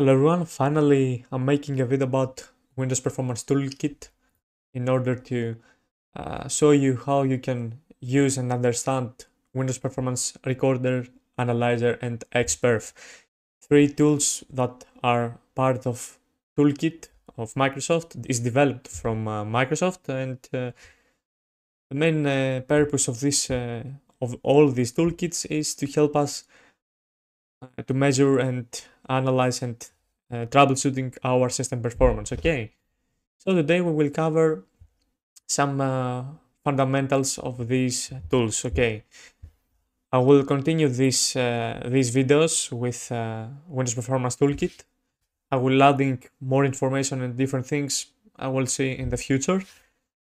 Hello everyone, finally I'm making a video about Windows Performance Toolkit in order to show you how you can use and understand Windows Performance Recorder, Analyzer and Xperf. Three tools that are part of Toolkit of Microsoft. Is developed from Microsoft, and the main purpose of of all these toolkits is to help us to measure and analyze and troubleshooting our system performance. Okay, so today we will cover some fundamentals of these tools. Okay, I will continue these videos with Windows Performance Toolkit. I will adding more information and different things I will see in the future.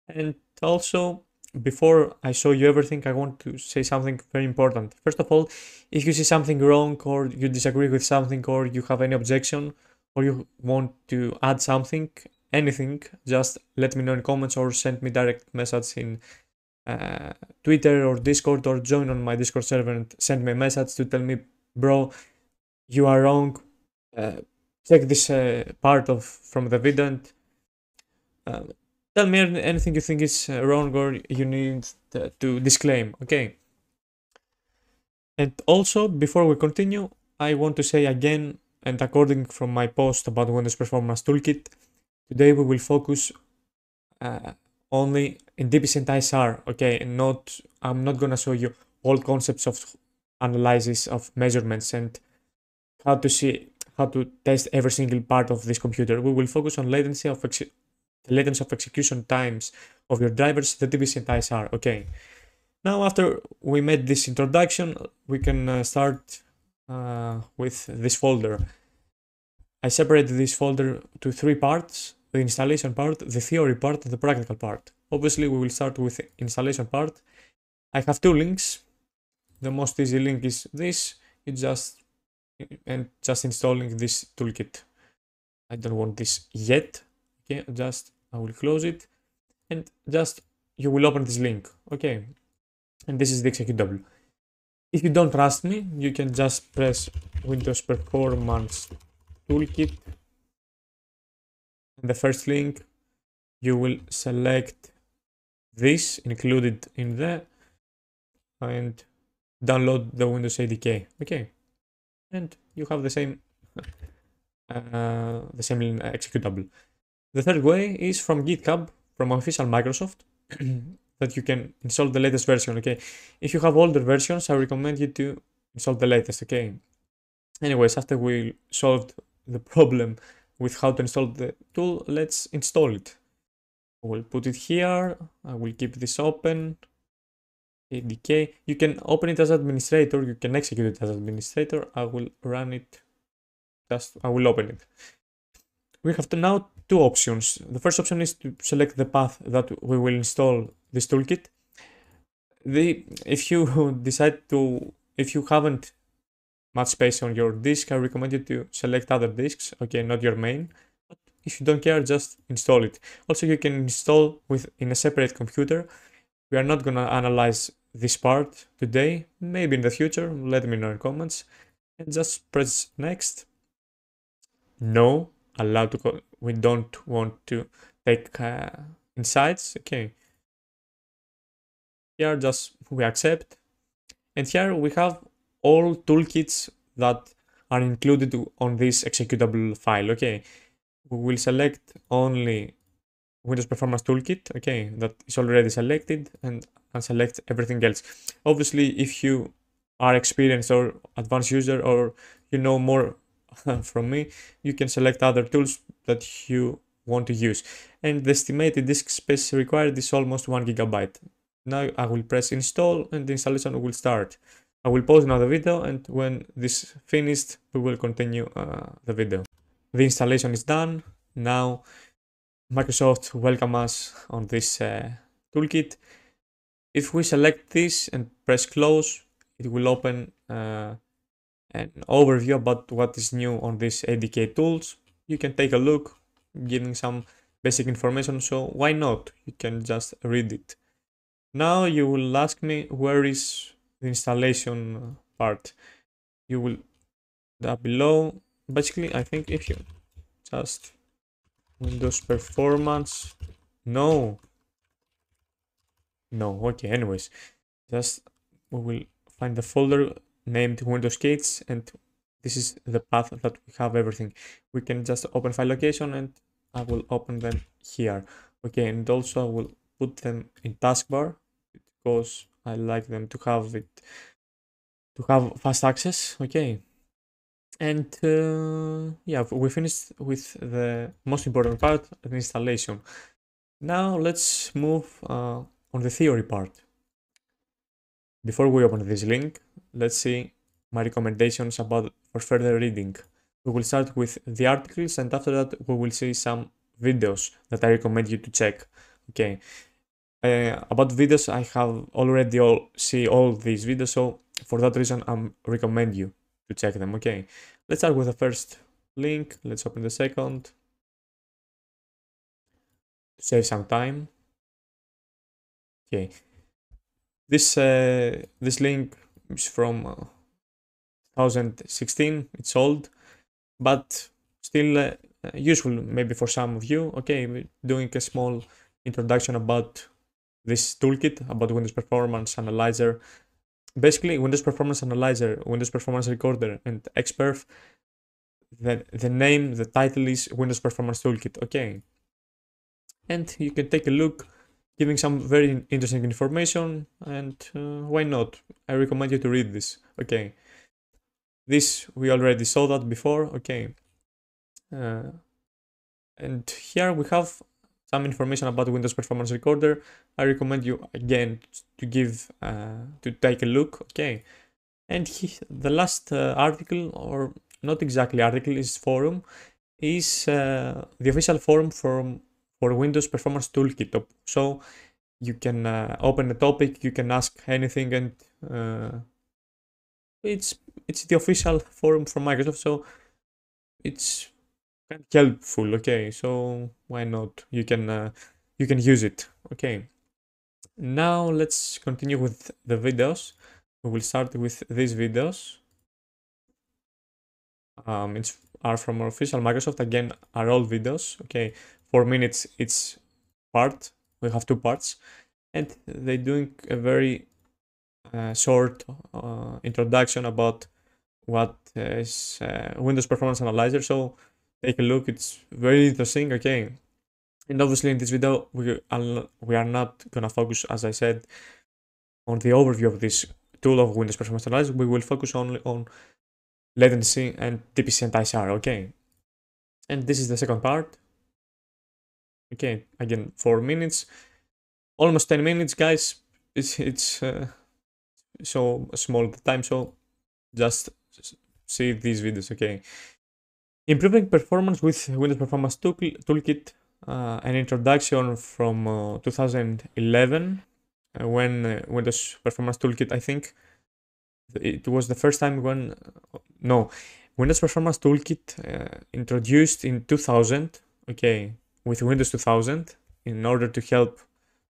And also, before I show you everything, I want to say something very important. First of all, if you see something wrong or you disagree with something or you have any objection or you want to add something, anything, just let me know in comments or send me direct message in Twitter or Discord, or join on my Discord server and send me a message to tell me, bro, you are wrong. Check this part of from the video and tell me anything you think is wrong or you need to disclaim. Okay. And also, before we continue, I want to say again, and according from my post about Windows Performance Toolkit, today we will focus only in DPC and ISR. Okay, and I'm not gonna show you all concepts of analysis of measurements and how to test every single part of this computer. We will focus on latency of execution times of your drivers, the DPC and ISR. Okay. Now, after we made this introduction, we can start with this folder. I separated this folder to three parts: the installation part, the theory part, and the practical part. Obviously, we will start with the installation part. I have two links. The most easy link is this. It's just installing this toolkit. I don't want this yet. Okay, I will close it, and you will open this link. Okay, and this is the executable. If you don't trust me, you can just press Windows Performance Toolkit. In the first link, you will select this included in there and download the Windows ADK. Okay, and you have the same executable. The third way is from GitHub, from official Microsoft, that you can install the latest version. Okay, if you have older versions, I recommend you to install the latest. Okay. Anyways, after we solved the problem with how to install the tool, let's install it. I will put it here. I will keep this open. ADK. You can open it as administrator. You can execute it as administrator. I will run it. I will open it. We have now two options. The first option is to select the path that we will install this toolkit. If you haven't much space on your disk, I recommend you to select other disks. Okay, not your main. But if you don't care, just install it. Also, you can install in a separate computer. We are not gonna analyze this part today. Maybe in the future. Let me know in comments. And just press next. No. Allowed to go. We don't want to take insights. Okay. Here we accept, and here we have all toolkits that are included on this executable file. Okay, we will select only Windows Performance Toolkit. Okay, that is already selected, and unselect everything else. Obviously, if you are experienced or advanced user, or you know more from me, you can select other tools that you want to use. And the estimated disk space required is almost 1 GB. Now I will press install and the installation will start. I will pause now the video, and when this is finished, we will continue the video. The installation is done. Now Microsoft welcome us on this toolkit. If we select this and press close, it will open an overview about what is new on these ADK tools. You can take a look, giving some basic information, so why not? You can just read it. Now you will ask me, where is the installation part? You will down below, basically, I think if you just Windows Performance, no, okay, anyways, just we will find the folder named Windows Kits, and this is the path that we have everything. We can just open file location, and I will open them here. Okay, and also I will put them in taskbar because I like them to have fast access. Okay, and yeah, we finished with the most important part, the installation. Now let's move on the theory part. Before we open this link, let's see my recommendations for further reading. We will start with the articles, and after that we will see some videos that I recommend you to check. Okay. About videos, I have already see all these videos, so for that reason I recommend you to check them. Okay, let's start with the first link. Let's open the second to save some time. Okay, this link is from 2016. It's old, but still useful maybe for some of you. Okay, we're doing a small introduction about this toolkit, about Windows Performance Analyzer. Basically, Windows Performance Analyzer, Windows Performance Recorder, and Xperf, the title is Windows Performance Toolkit, okay? And you can take a look, giving some very interesting information, and why not? I recommend you to read this, okay? This, we already saw that before, okay? And here we have some information about Windows Performance Recorder. I recommend you again to take a look, okay? And the last article, or not exactly article, is forum, is the official forum for Windows Performance Toolkit. So you can open a topic, you can ask anything, and it's the official forum from Microsoft, so it's kind of helpful. Okay, so why not? You can use it. Okay. Now let's continue with the videos. We will start with these videos. It's are from our official Microsoft, again, are all videos. Okay, 4 minutes each part. We have 2 parts, and they're doing a very short introduction about what is Windows Performance Analyzer. So take a look, it's very interesting. Okay, and obviously in this video we are not gonna focus, as I said, on the overview of this tool of Windows Performance Analyzer. We will focus only on latency and DPC and ISR. Okay, and this is the second part. Okay, again, 4 minutes, almost 10 minutes, guys. It's so small the time, so just see these videos. Okay, improving performance with Windows Performance Toolkit, an introduction from 2011, when Windows Performance Toolkit, I think it was the first time when Windows Performance Toolkit introduced in 2000. Okay, with Windows 2000 in order to help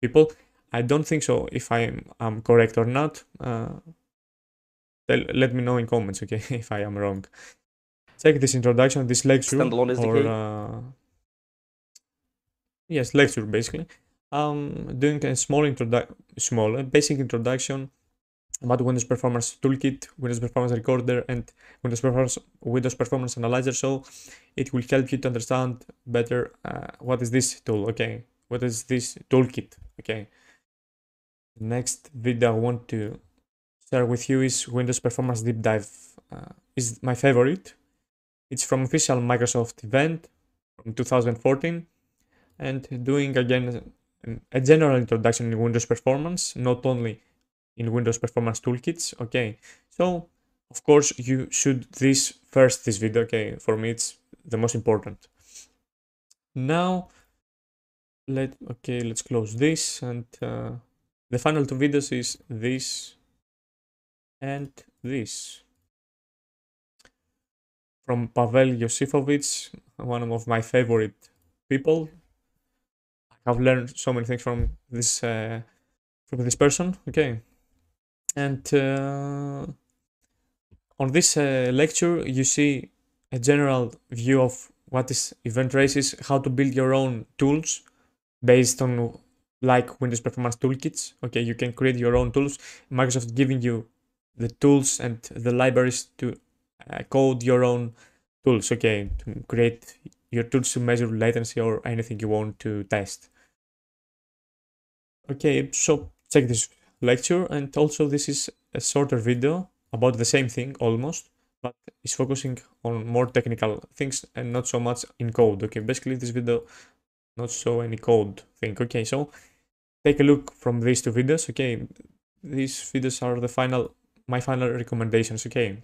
people. I don't think so. If I'm correct or not, let me know in comments, okay, if I am wrong. Check this introduction, this lecture, standalone SDK. Yes, lecture basically. Doing a small basic introduction about Windows Performance Toolkit, Windows Performance Recorder, and Windows Performance Analyzer. So it will help you to understand better what is this tool, okay? What is this toolkit, okay? Next video I want to share with you is Windows Performance Deep Dive. Is my favorite. It's from official Microsoft event from 2014, and doing again a general introduction in Windows Performance, not only in Windows Performance Toolkits. Okay, so of course you should this video. Okay, for me it's the most important. Now let's close this, and the final 2 videos is this and this from Pavel Yosifovich, one of my favorite people. I have learned so many things from this person. Okay, and on this lecture you see a general view of what is event traces, how to build your own tools based on like Windows Performance Toolkits. Okay, you can create your own tools. Microsoft giving you the tools and the libraries to code your own tools. Okay, to create your tools to measure latency or anything you want to test. Okay, so check this lecture, and also this is a shorter video about the same thing almost, but it's focusing on more technical things and not so much in code. Okay, basically this video not show any code thing. Okay, so take a look from these two videos. Okay, these videos are my final recommendations. Okay,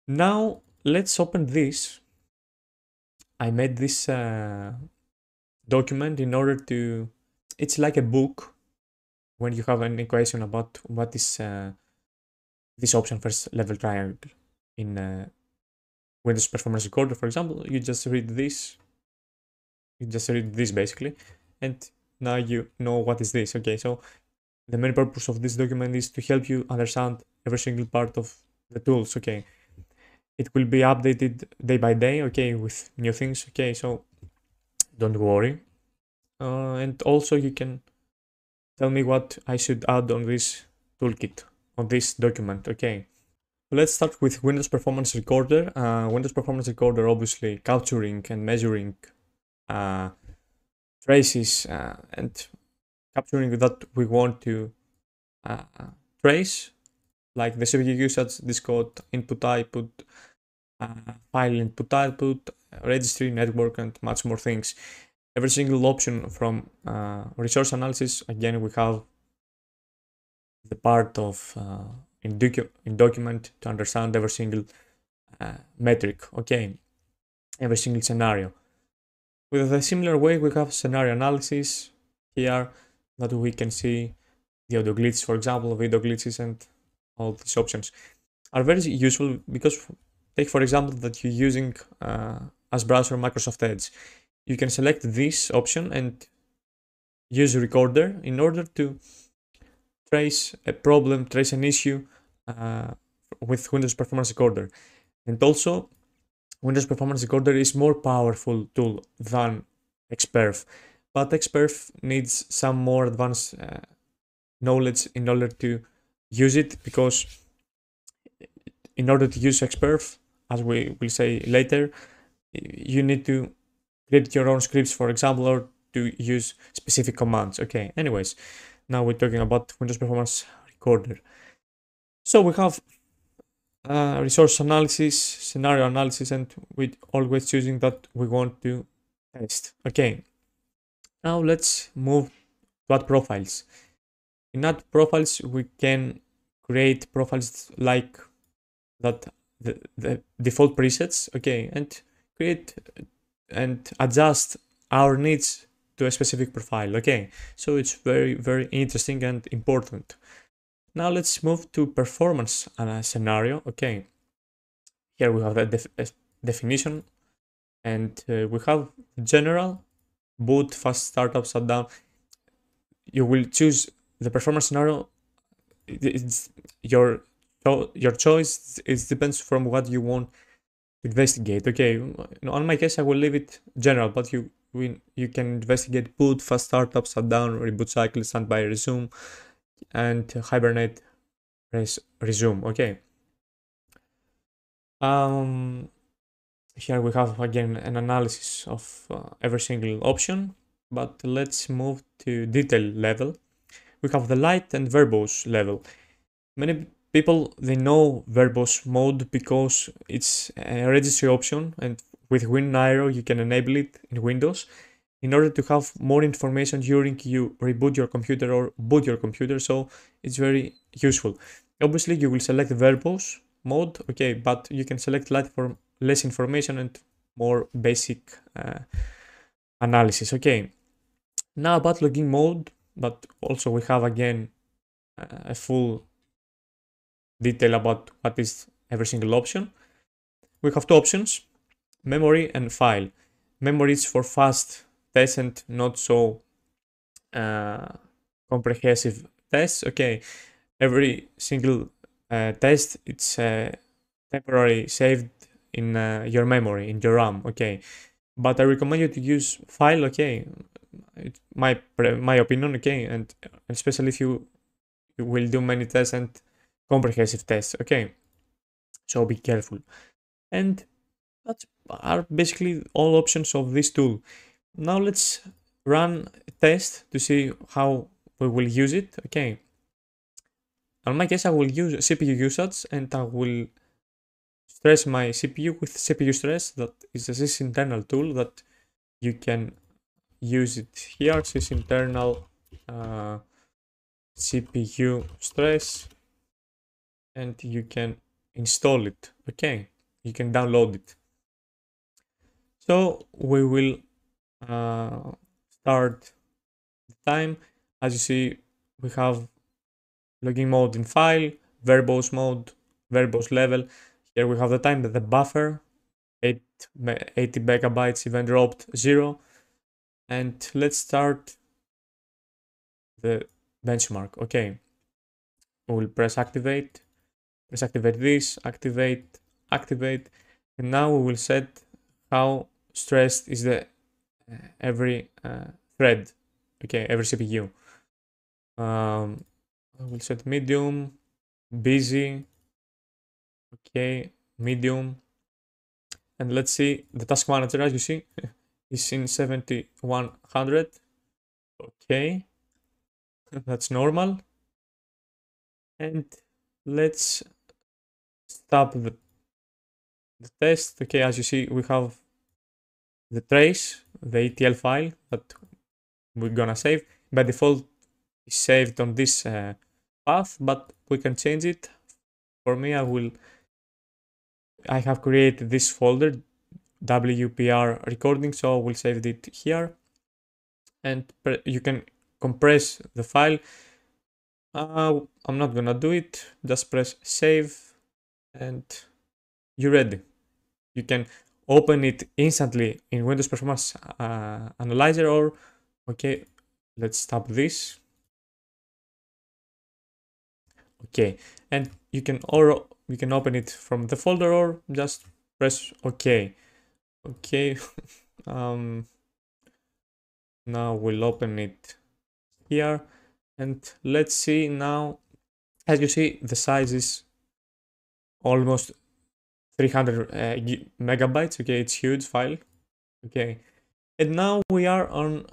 now let's open this. I made this document in order to, it's like a book when you have an equation about what is this option first level triangle in Windows Performance Recorder, for example. You just read this basically, and now you know what is this. Okay, so the main purpose of this document is to help you understand every single part of the tools. Okay, it will be updated day by day, okay, with new things. Okay, so don't worry. And also you can tell me what I should add on this toolkit, on this document. Okay, let's start with Windows Performance Recorder. Windows Performance Recorder obviously capturing and measuring traces and capturing that we want to trace, like the CPU usage, this code, input output, file input output, registry, network, and much more things. Every single option from resource analysis, again, we have the part of in document to understand every single metric, okay, every single scenario. With a similar way, we have scenario analysis here that we can see the audio glitches, for example, video glitches, and all these options are very useful because, take for example that you're using as browser Microsoft Edge. You can select this option and use recorder in order to trace a problem, trace an issue with Windows Performance Recorder. And also, Windows Performance Recorder is more powerful tool than Xperf, but Xperf needs some more advanced knowledge in order to use it, because in order to use Xperf, as we will say later, you need to create your own scripts, for example, or to use specific commands. Okay, anyways, now we're talking about Windows Performance Recorder. So we have resource analysis, scenario analysis, and we're always choosing that we want to test. Okay, now let's move to add profiles. In add profiles, we can create profiles like that, the default presets, okay, and create and adjust our needs to a specific profile. Okay, so it's very, very interesting and important. Now let's move to performance scenario. Okay, here we have the definition, and we have general, boot, fast startup, shutdown. You will choose the performance scenario. It's your choice. It depends from what you want to investigate. Okay, on my case, I will leave it general, but you can investigate boot, fast startup, shutdown, reboot cycle, standby, resume, and hibernate, resume. Okay. Here we have again an analysis of every single option, but let's move to detail level. We have the light and verbose level. Many people, they know verbose mode because it's a registry option, and with WinAero you can enable it in Windows in order to have more information during you reboot your computer or boot your computer, so it's very useful. Obviously you will select verbose mode, okay, but you can select light for less information and more basic analysis. Okay, now about logging mode, but also we have again a full detail about what is every single option. We have two options, memory and file. Memory is for fast tests and not so comprehensive tests. Okay, every single test, it's temporarily saved in your memory, in your RAM, okay? But I recommend you to use file, okay? It's my opinion, okay? And especially if you will do many tests and comprehensive tests, okay? So be careful. And that are basically all options of this tool. Now let's run a test to see how we will use it, okay? In my case, I will use CPU usage and I will stress my CPU with CPU stress. That is this internal tool that you can use it here. This internal CPU stress, and you can install it, okay? You can download it. So we will start the time. As you see, we have login mode in file, verbose mode, verbose level. Here we have the time that the buffer, 80 megabytes, event dropped 0. And let's start the benchmark. Okay, we will press activate this, activate, and now we will set how stressed is the every thread, okay, every CPU. I will set medium, busy, okay, medium, and let's see the task manager, as you see, is in 7100, okay, that's normal. And let's stop the test. Okay, as you see, we have the trace, the ETL file that we're gonna save. By default, is saved on this path, but we can change it. For me, I have created this folder, WPR recording, so we'll save it here. And you can compress the file. I'm not gonna do it. Just press save, and you're ready. You can open it instantly in Windows Performance Analyzer, or okay, let's stop this. Okay, and you can open it from the folder or just press OK. Okay, now we'll open it here, and let's see now. As you see, the size is almost 300 megabytes. Okay, it's huge file. Okay, and now we are on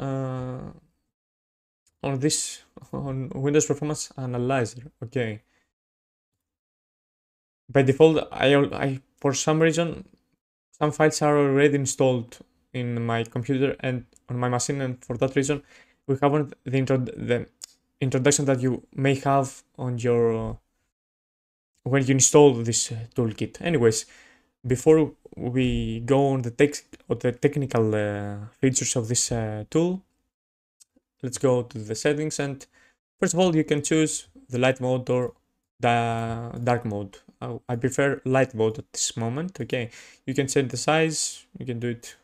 Windows Performance Analyzer. Okay, by default, I for some reason some files are already installed in my computer and on my machine, and for that reason we haven't the introduction that you may have on your when you install this toolkit. Anyways, before we go on the technical features of this tool, let's go to the settings, and first of all you can choose the light mode or the dark mode. I prefer light mode at this moment. Okay, you can set the size, you can do it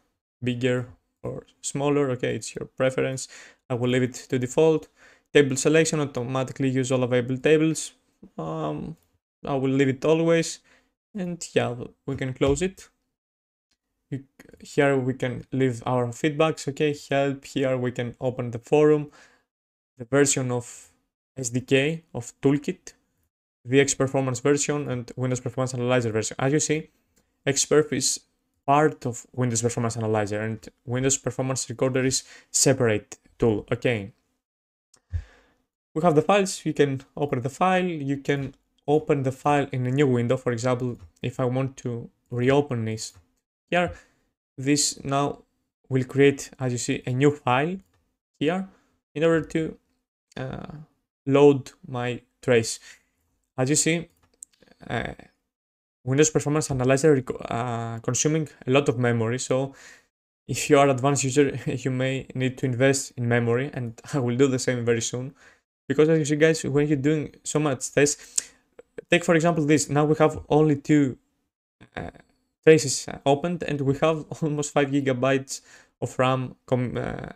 bigger or smaller. Okay, it's your preference. I will leave it to default. Table selection, automatically use all available tables. I will leave it always, and yeah, we can close it. Here we can leave our feedbacks. Okay, help. Here we can open the forum, the version of SDK of Toolkit, the X Performance version, and Windows Performance Analyzer version. As you see, Xperf is part of Windows Performance Analyzer, and Windows Performance Recorder is separate tool. Okay, we have the files. You can open the file. You can open the file in a new window. For example, if I want to reopen this here, this now will create, as you see, a new file here in order to load my trace. As you see, Windows Performance Analyzer consuming a lot of memory, so if you are an advanced user, you may need to invest in memory, and I will do the same very soon. Because as you see, guys, when you're doing so much tests, take for example this. Now we have only 2 traces opened, and we have almost 5 gigabytes of RAM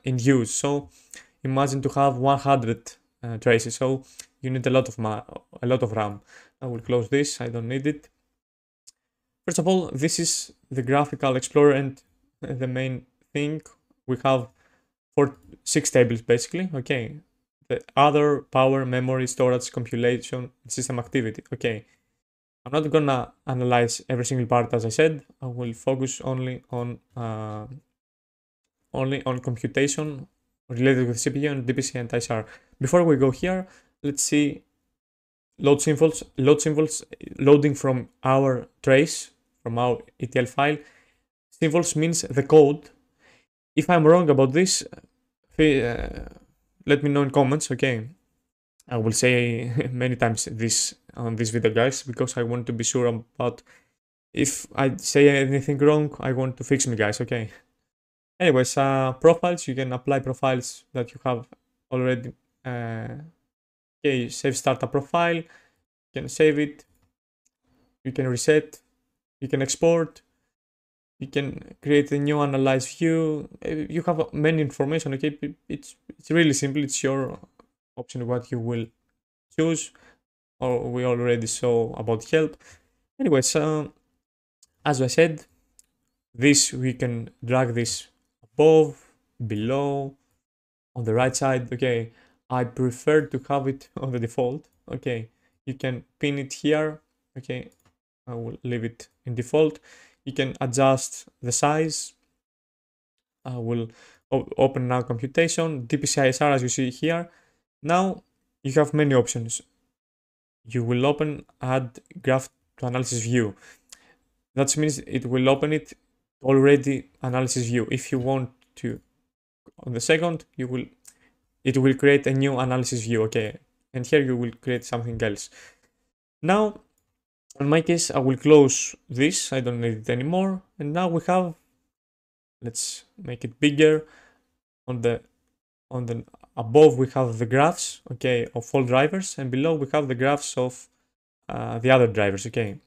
in use. So imagine to have 100 traces. So you need a lot of RAM. I will close this. I don't need it. First of all, this is the graphical explorer, and the main thing we have 6 tables basically. Okay, the other, power, memory, storage, compilation, system activity. Okay, I'm not gonna analyze every single part as I said. I will focus only on computation related with CPU and DPC and ISR. Before we go here, let's see load symbols. Load symbols loading from our trace, from our ETL file. Symbols means the code. If I'm wrong about this, let me know in comments. Okay, I will say many times this on this video, guys, because I want to be sure about if I say anything wrong. I want to fix me, guys. Okay. Anyways, profiles, you can apply profiles that you have already. Okay, save startup profile. You can save it. You can reset. You can export. You can create a new analyze view. You have many information. Okay, it's really simple. It's your option what you will choose. Or we already saw about help. Anyways, as I said, this we can drag this above, below, on the right side. Okay, I prefer to have it on the default. Okay, you can pin it here. Okay, I will leave it in default. You can adjust the size. I will open now computation, DPC ISR as you see here. Now you have many options. You will open add graph to analysis view. That means it will open it already analysis view. If you want to, on the second, it will create a new analysis view. Okay, and here you will create something else. Now, in my case, I will close this. I don't need it anymore. And now we have, let's make it bigger. On the above we have the graphs, okay, of all drivers, and below we have the graphs of the other drivers, okay,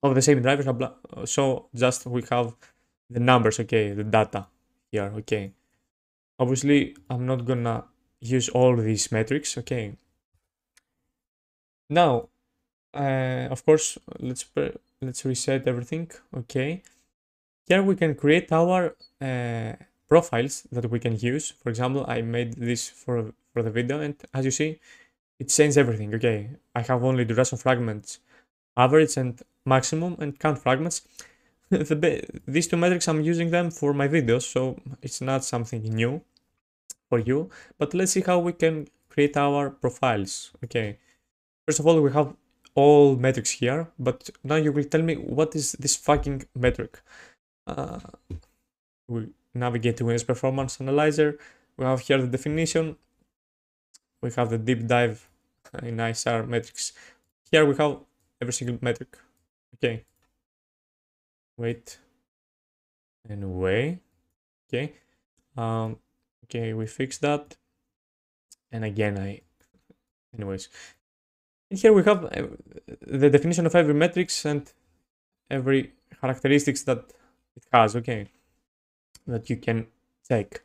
of the same drivers. So just we have the numbers, okay, the data here, okay. Obviously, I'm not gonna use all these metrics, okay. Now, of course, let's reset everything, okay. Here we can create our profiles that we can use. For example, I made this for the video, and as you see, it changes everything. Okay, I have only duration fragments, average and maximum, and count fragments. These 2 metrics, I'm using them for my videos, so it's not something new for you. But let's see how we can create our profiles. Okay, first of all, we have all metrics here, but now you will tell me what is this fucking metric. We navigate to Windows Performance Analyzer. We have here the definition. We have the deep dive in ISR metrics. Here we have every single metric. Okay. Wait. And wait. Okay. Okay, we fixed that. And again, anyways. And here we have the definition of every metrics and every characteristics that it has, okay, that you can check.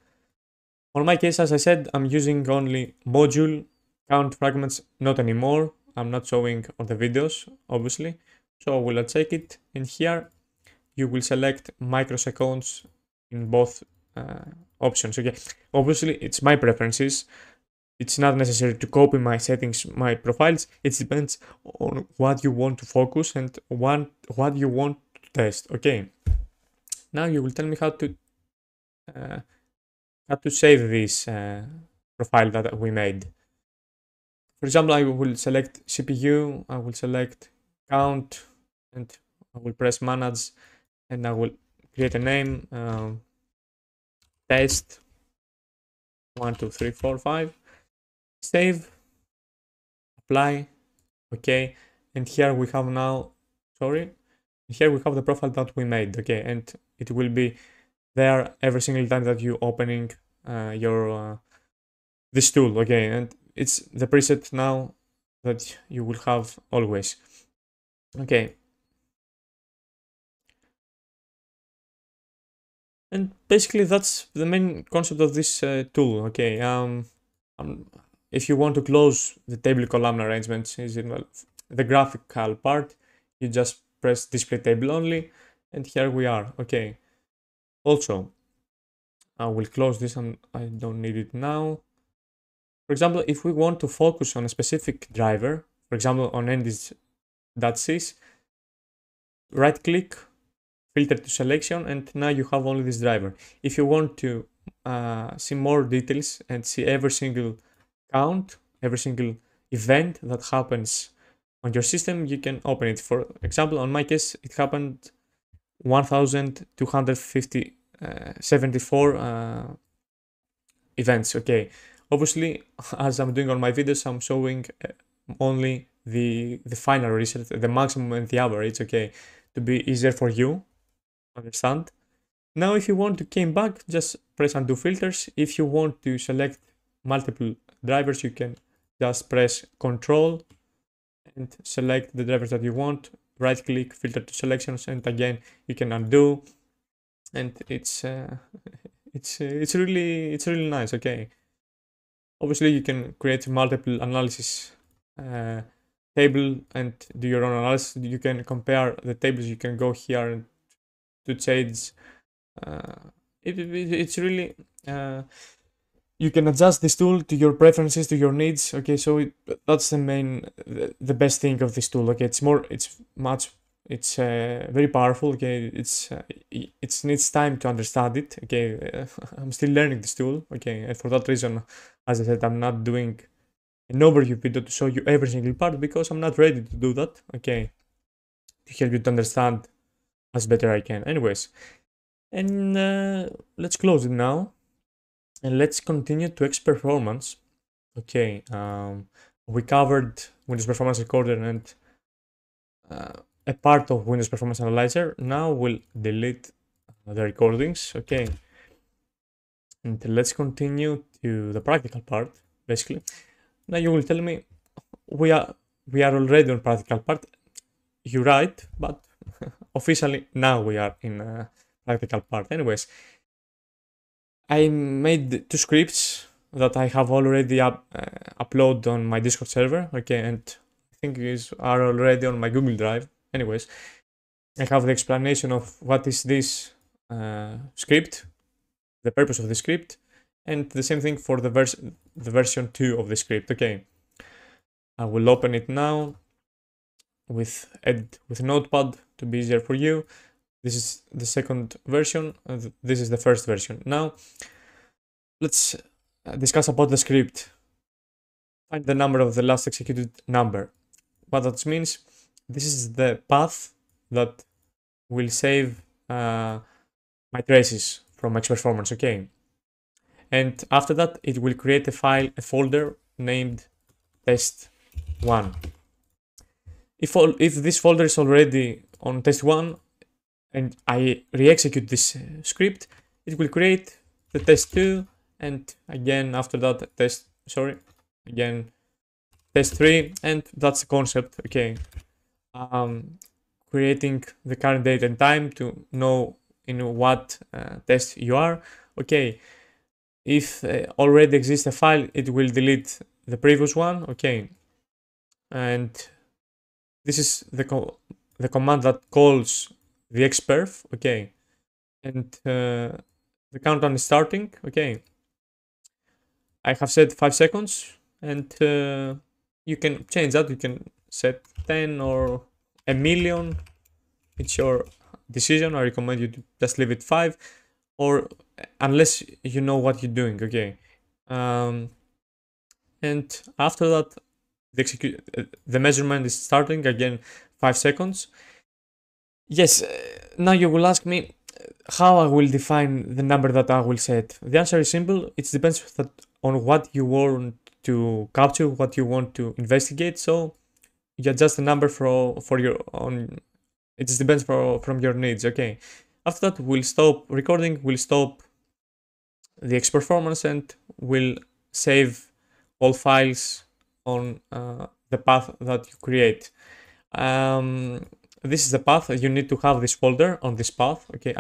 On my case, as I said, I'm using only module count fragments, not anymore. I'm not showing on the videos, obviously. So I will uncheck it. And here you will select microseconds in both options. Okay, obviously it's my preferences. It's not necessary to copy my settings, my profiles. It depends on what you want to focus and what you want to test. Okay. Now you will tell me how to save this profile that we made. For example, I will select CPU, I will select count, and I will press manage, and I will create a name, test 1, 2, 3, 4, 5, save, apply, okay, and here we have now, here we have the profile that we made, okay, and it will be there every single time that you opening your this tool, okay, and it's the preset now that you will have always. Okay. And basically that's the main concept of this tool, okay. If you want to close the table column arrangements, is in the graphical part, you just press display table only, and here we are. Okay. Also, I will close this and I don't need it now. For example, if we want to focus on a specific driver, for example, on endis.sys, right click, filter to selection, and now you have only this driver. If you want to see more details and see every single count, every single event that happens on your system, you can open it. For example, on my case, it happened 1274 events. Okay, obviously, as I'm doing on my videos, I'm showing only the final result, the maximum and the average. Okay, to be easier for you understand. Now, if you want to came back, just press undo filters. If you want to select multiple drivers, you can just press Control and select the drivers that you want. Right click, filter to selections, and again you can undo. And it's really nice. Okay. Obviously, you can create multiple analysis table and do your own analysis. You can compare the tables. You can go here and to change. It's really you can adjust this tool to your preferences, to your needs. Okay, so that's the best thing of this tool. Okay, it's very powerful. Okay, it needs time to understand it. Okay, I'm still learning this tool. Okay, and for that reason, as I said, I'm not doing an overview video to show you every single part because I'm not ready to do that. Okay, to help you to understand as better I can. Anyways, and let's close it now, and let's continue to X performance. Okay, we covered Windows Performance Recorder and a part of Windows Performance Analyzer. Now we'll delete the recordings. Okay, and let's continue to the practical part. Basically, now you will tell me we are already on practical part. You're right, but officially now we are in practical part. Anyways, I made 2 scripts that I have already uploaded on my Discord server. Okay, and I think these are already on my Google Drive. Anyways, I have the explanation of what is this script, the purpose of the script, and the same thing for the version 2 of the script. Okay, I will open it now with Notepad to be easier for you. This is the second version, this is the first version. Now, let's discuss about the script. Find the number of the last executed number. What that means, this is the path that will save my traces from X performance. Okay, and after that, it will create a folder named test1. If this folder is already on test1 and I re-execute this script, it will create the test2, and again after that test3, and that's the concept. Okay, creating the current date and time to know in what test you are. Okay, if already exists a file, it will delete the previous one. Okay, and this is the command that calls the Xperf. Okay, and the countdown is starting. Okay, I have set 5 seconds, and you can change that. You can set 10 or a million. It's your decision. I recommend you to just leave it 5, or unless you know what you're doing. Okay, and after that, the measurement is starting again. 5 seconds. Yes, now you will ask me how I will define the number that I will set. The answer is simple. It depends on what you want to capture, what you want to investigate. So you adjust the number for your own. It just depends from your needs. Okay. After that, we'll stop recording. We'll stop the X performance, and we'll save all files on the path that you create. This is the path. You need to have this folder on this path. Okay,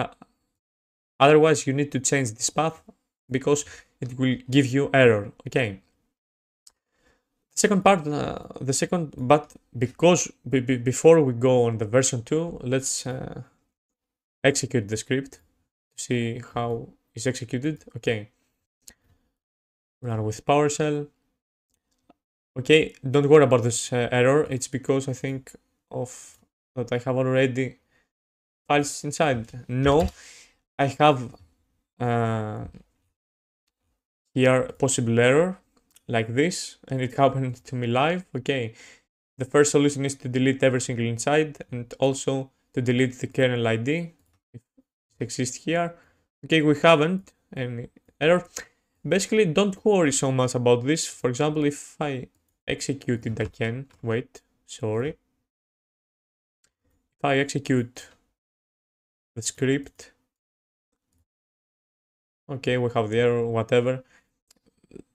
otherwise you need to change this path because it will give you error. Okay, Second part, but because before we go on the version 2, let's execute the script to see how it's executed. Okay, run with PowerShell. Okay, don't worry about this error. It's because I think of that I have already files inside. No, I have here possible error like this, and it happened to me live. Okay, the first solution is to delete every single inside and also to delete the kernel ID if it exists here. Okay, we haven't any error. Basically, don't worry so much about this. For example, if I execute it again, wait, sorry. If I execute the script, okay, we have the error, whatever.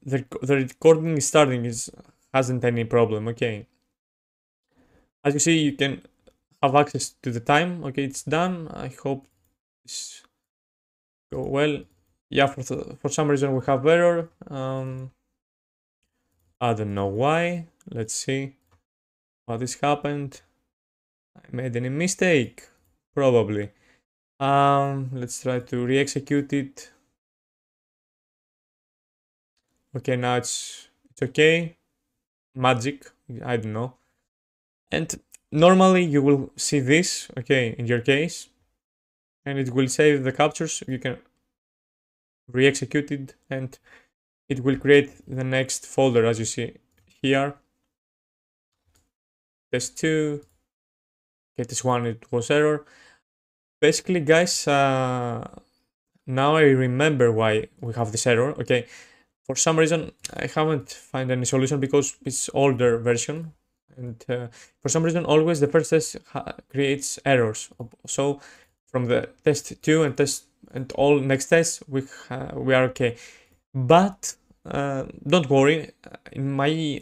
The recording is starting, hasn't any problem, okay. As you see, you can have access to the time. Okay, it's done. I hope this go well. Yeah, for some reason we have error. I don't know why. Let's see what has happened. I made any mistake, probably. Let's try to re-execute it. Okay, now it's okay. Magic, I don't know. And normally you will see this, okay, in your case, and it will save the captures. You can re-execute it and it will create the next folder as you see here. Test 2. Okay, this one, it was error. Basically, guys, now I remember why we have this error. Okay, for some reason I haven't found any solution because it's older version, and for some reason always the first test creates errors. So from the test 2 and all next tests we are okay. But don't worry,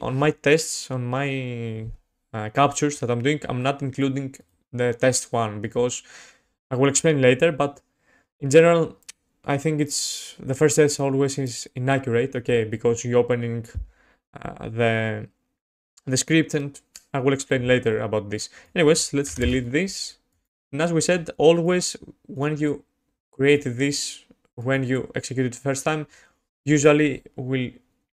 on my tests, on my captures that I'm doing, I'm not including the test 1 because I will explain later. But in general, I think it's the first test always is inaccurate, okay, because you're opening the script, and I will explain later about this. Anyways, let's delete this. And as we said, always when you create this, when you execute it the first time, usually will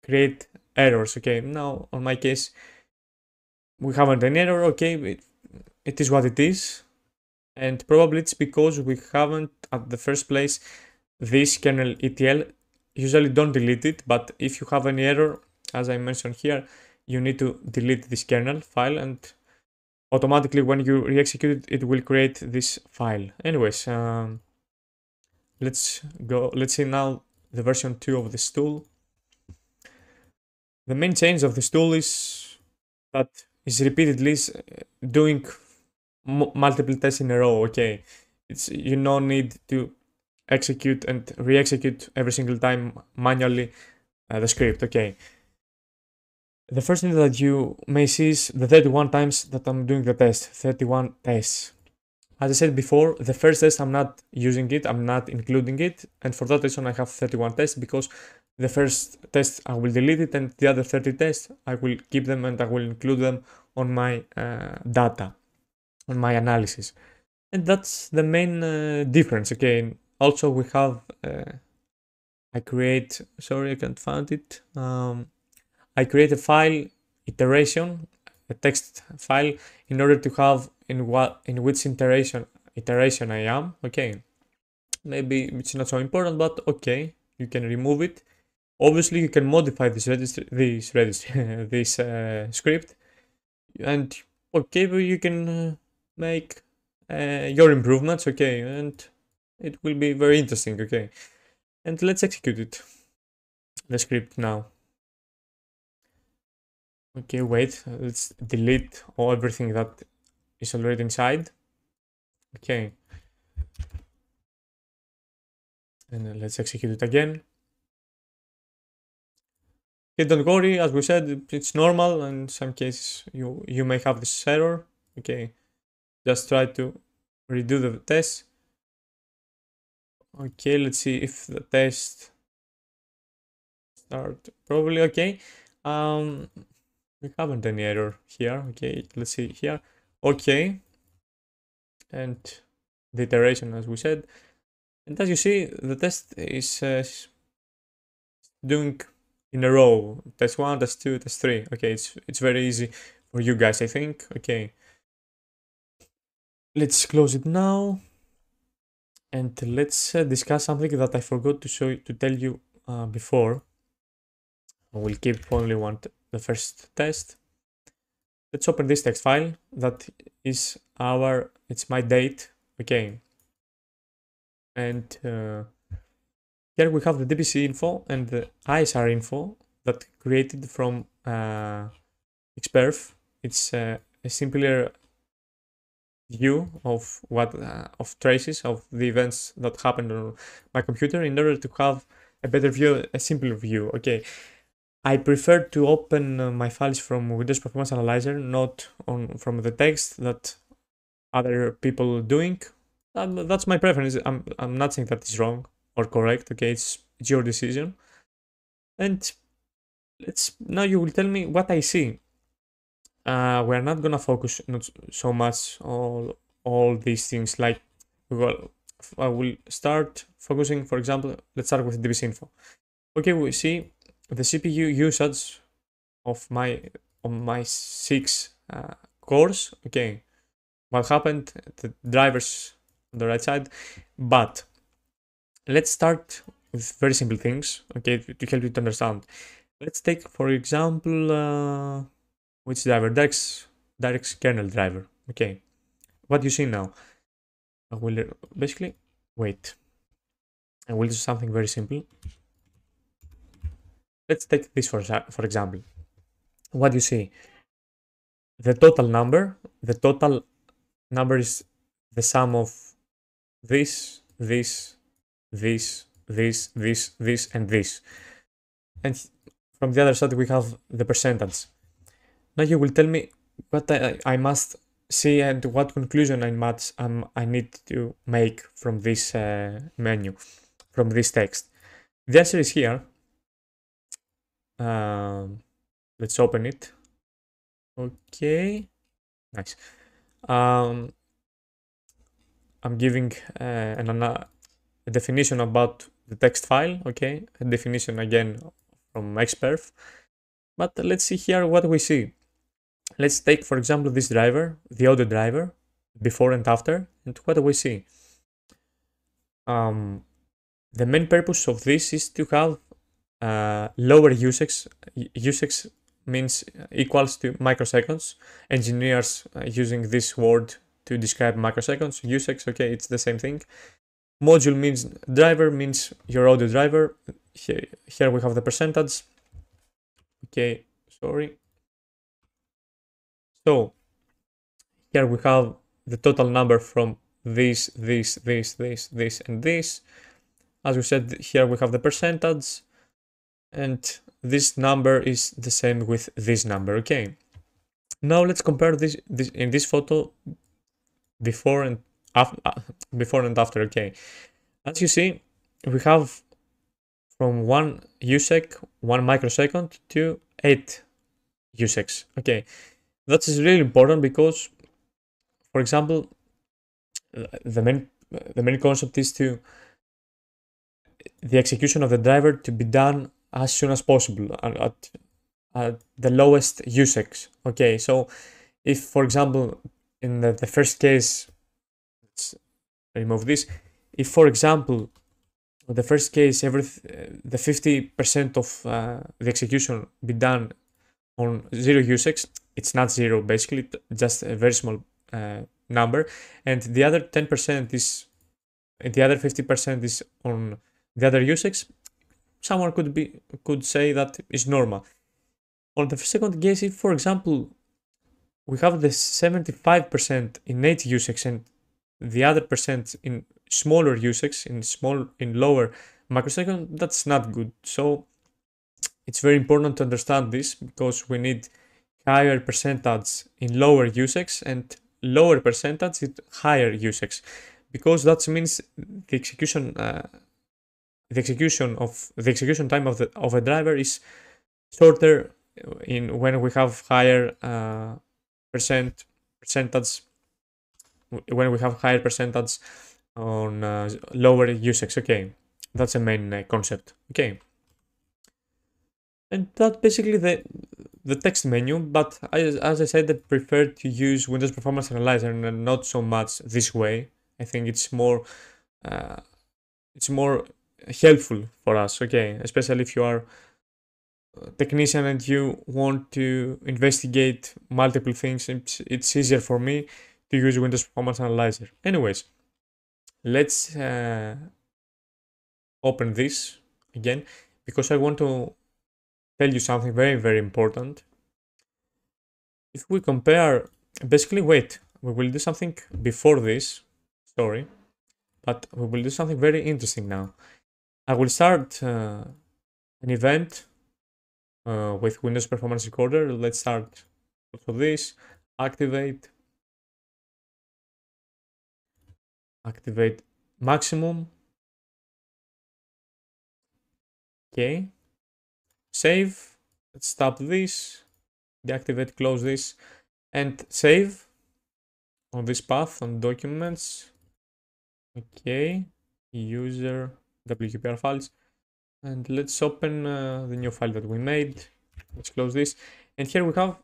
create errors. Okay, now on my case, we haven't an error. Okay, it is what it is, and probably it's because we haven't at the first place this kernel ETL. Usually don't delete it, but if you have any error, as I mentioned here, you need to delete this kernel file, and automatically when you re-execute it, it will create this file. Anyways, let's see now the version 2 of this tool. The main change of this tool is that is repeatedly doing multiple tests in a row. Okay, it's you no need to execute and re-execute every single time manually the script. Okay, the first thing that you may see is the 31 times that I'm doing the test. 31 tests. As I said before, the first test I'm not using it, I'm not including it, and for that reason I have 31 tests, because the first test I will delete it and the other 30 tests I will keep them and I will include them on my data, on my analysis. And that's the main difference. Okay, also we have I create, sorry I can't find it, I create a file iteration, a text file, in order to have in which iteration I am. Okay, maybe it's not so important, but okay, you can remove it. Obviously, you can modify this this script, and okay, but you can make your improvements. Okay, and it will be very interesting. Okay, and let's execute it. The script now. Okay, wait, let's delete everything that is already inside. Okay. And then let's execute it again. Okay, don't worry, as we said, it's normal, and in some cases you may have this error. Okay, just try to redo the test. Okay, let's see if the test start probably. Okay, we haven't any error here. Okay, let's see here. Okay, and the iteration as we said. And as you see, the test is doing in a row. Test 1, test 2, test 3. Okay, it's very easy for you guys, I think. Okay, let's close it now. And let's discuss something that I forgot to tell you before. We'll keep only the first test. Let's open this text file. That is it's my date. Okay. And here we have the DPC info and the ISR info that created from Xperf. It's a simpler view of of traces of the events that happened on my computer in order to have a better view, a simpler view. Okay, I prefer to open my files from Windows Performance Analyzer, not from the text that other people doing. That's my preference. I'm not saying that it's wrong or correct. Okay, it's your decision. And now you will tell me what I see. We're not gonna focus not so much on all these things. Like, well, I will start focusing. For example, let's start with DPC info. Okay, we see the CPU usage of my 6 cores. Okay, what happened? The drivers on the right side. But let's start with very simple things. Okay, to help you to understand. Let's take, for example, which driver? DirectX kernel driver. Okay, what you see now? I will basically wait. I will do something very simple. Let's take this for example. What you see? The total number is the sum of this, and this. And from the other side we have the percentage. Now you will tell me what I must see and what conclusion I need to make from this menu, from this text. The answer is here. Let's open it. Okay, nice. I'm giving a definition about the text file. Okay, a definition again from Xperf. But let's see here what we see. Let's take, for example, this driver, the audio driver, before and after, and what do we see? The main purpose of this is to have lower usage. Usage means equals to microseconds. Engineers using this word to describe microseconds. Usage, okay, it's the same thing. Module means driver, means your audio driver. Here we have the percentage. Okay, sorry. So here we have the total number from this, and this. As we said, here we have the percentage, and this number is the same with this number. Okay. Now let's compare this in this photo before and after. Okay. As you see, we have from 1 usec, 1 microsecond to 8 usecs. Okay. That is really important because, for example, the main concept is the execution of the driver to be done as soon as possible at the lowest usage. Okay, so if, for example, in the first case, let's remove this. If, for example, the first case, the 50% of the execution be done on 0 usage, it's not 0, basically, just a very small number, and the other 10% is, the other 50% is on the other usage. Someone could say that is normal. On the second case, if, for example, we have the 75% in 8 usage and the other percent in smaller usage, in lower microsecond, that's not good. So it's very important to understand this, because we need higher percentage in lower usage and lower percentage in higher usage, because that means the execution time of a driver is shorter when we have higher percentage when we have higher percentage on lower usage. Okay, that's the main concept. Okay, and that's basically the text menu. But as I said, I prefer to use Windows Performance Analyzer and not so much this way. I think it's more helpful for us. Okay, especially if you are a technician and you want to investigate multiple things. It's easier for me to use Windows Performance Analyzer. Anyways, let's open this again because I want to tell you something very, very important. If we compare, basically, wait, we will do something before this, sorry, but we will do something very interesting now. I will start an event with Windows Performance Recorder. Let's start also this, activate maximum. Okay, save. Let's stop this, deactivate, close this, and save on this path on documents. Okay, user WPR files, and let's open the new file that we made. Let's close this, and here we have.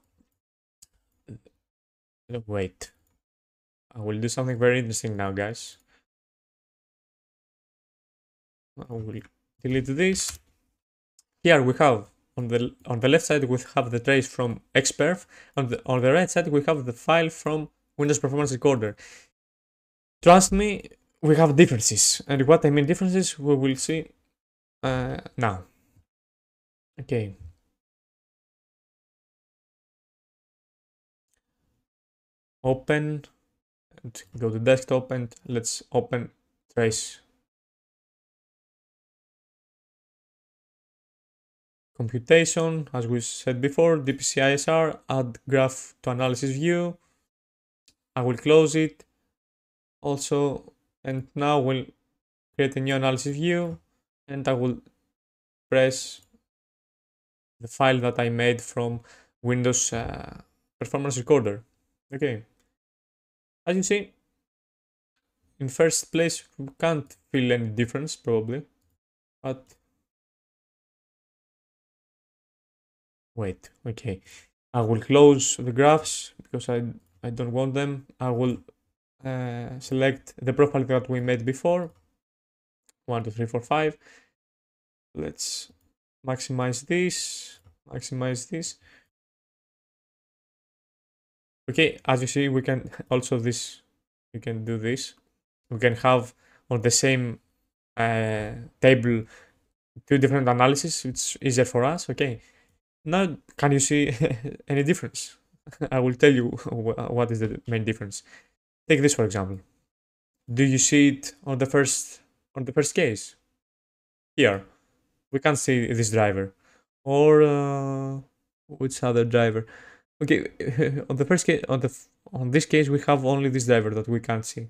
Wait, I will do something very interesting now, guys. I will delete this. Here we have on the left side we have the trace from Xperf. On the right side we have the file from Windows Performance Recorder. Trust me, we have differences, and what I mean differences we will see now. Okay. Open and go to desktop and let's open trace. Computation, as we said before, DPC ISR, add graph to analysis view. I will close it also, and now we'll create a new analysis view, and I will press the file that I made from Windows Performance Recorder. Okay. As you see, in first place, we can't feel any difference probably, but wait, okay. I will close the graphs because I don't want them. I will select the profile that we made before. 1, 2, 3, 4, 5. Let's maximize this. Okay, as you see, we can also you can do this. We can have on the same table 2 different analyses. It's easier for us. Okay. Now, can you see any difference? I will tell you what is the main difference. Take this for example. Do you see it on the first case? Here, we can't see this driver. Or which other driver? Okay, on the first case, on this case, we have only this driver that we can't see.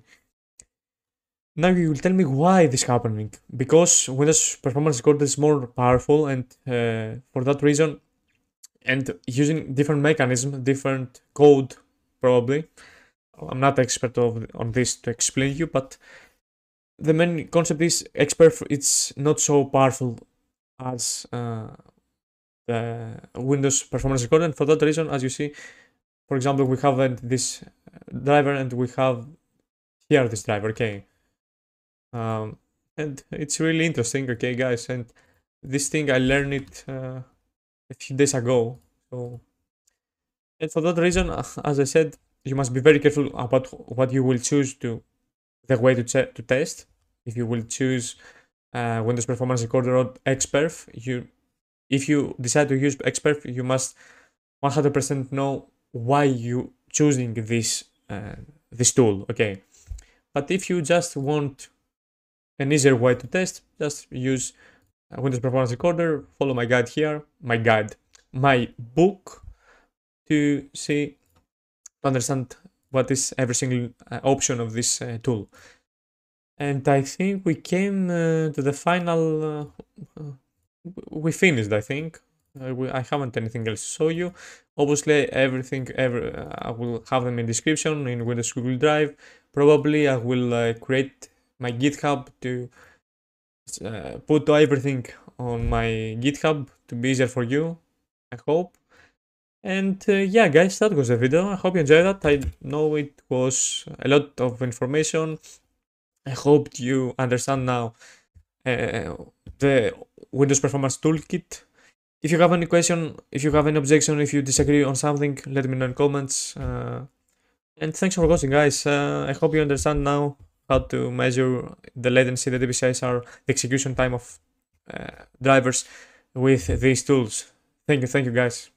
Now you will tell me why this is happening. Because Windows Performance Recorder is more powerful, and for that reason, and using different mechanism, different code, probably. I'm not expert on this to explain you, but the main concept is Xperf. It's not so powerful as the Windows Performance Recorder, and for that reason, as you see, for example, we have this driver and we have here this driver. Okay, and it's really interesting. Okay, guys, and this thing I learned it a few days ago. So, and for that reason, as I said, you must be very careful about what you will choose the way to test. If you will choose Windows Performance Recorder or Xperf, if you decide to use Xperf, you must 100% know why you choosing this tool. Okay, but if you just want an easier way to test, just use Windows Performance Recorder. Follow my guide here, my book, to understand what is every single option of this tool. And I think we came to the final. We finished, I think. I haven't anything else to show you. Obviously, everything, I will have them in description in Windows Google Drive. Probably I will create my GitHub to put everything on my GitHub to be easier for you, I hope. And yeah, guys, that was the video. I hope you enjoyed that. I know it was a lot of information. I hope you understand now the Windows Performance Toolkit. If you have any question, if you have any objection, if you disagree on something, let me know in comments. And thanks for watching, guys. I hope you understand now how to measure the latency, the DPC ISR, the execution time of drivers with these tools. Thank you, guys.